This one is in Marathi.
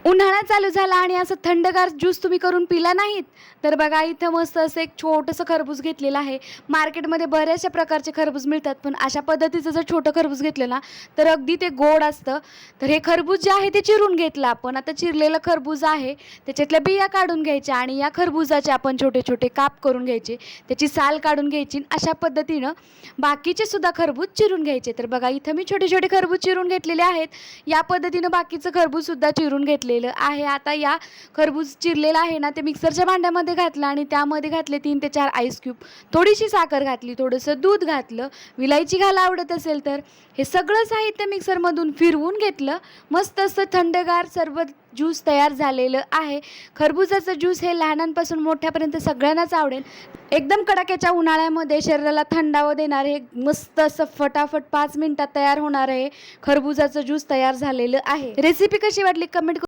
उन्हाळा चालू झाला आणि असं थंडगार ज्यूस तुम्ही करून पिला नाहीत तर बघा इथं मस्त असं एक छोटंसं खरबूज घेतलेलं आहे. मार्केटमध्ये बऱ्याचशा प्रकारचे खरबूज मिळतात, पण अशा पद्धतीचं जर छोटं खरबूज घेतलं ना तर अगदी ते गोड असतं. तर हे खरबूज जे आहे ते चिरून घेतलं आपण. आता चिरलेलं खरबूज आहे, त्याच्यातल्या बिया काढून घ्यायच्या आणि या खरबुजाचे आपण छोटे छोटे काप करून घ्यायचे, त्याची साल काढून घ्यायची. अशा पद्धतीनं बाकीचे सुद्धा खरबूज चिरून घ्यायचे. तर बघा इथं मी छोटे छोटे खरबूज चिरून घेतलेले आहेत. या पद्धतीनं बाकीचं खरबूज सुद्धा चिरून घेतलेलं आहे. आता या खरबूज चिरलेला आहे ना ते मिक्सरच्या भांड्यामध्ये घातलं आणि त्यामध्ये घातले 3 ते 4 आईस क्यूब, थोडीशी साखर घातली, थोडंसं दूध घातलं, विलायची घाला आवडत असेल तर. हे सगळं साहित्य मिक्सरमधून फिरवून घेतलं. मस्त असं थंडगार सरबत ज्यूस तयार झालेलं आहे. खरबुजाचं ज्यूस हे लहानांपासून मोठ्यापर्यंत सगळ्यांनाच आवडेल. एकदम कडाक्याच्या उन्हाळ्यामध्ये शरीराला थंडावा देणारे हे मस्त असं फटाफट 5 मिनिटात तयार होणार आहे खरबुजाचं ज्यूस तयार झालेलं आहे. रेसिपी कशी वाटली कमेंट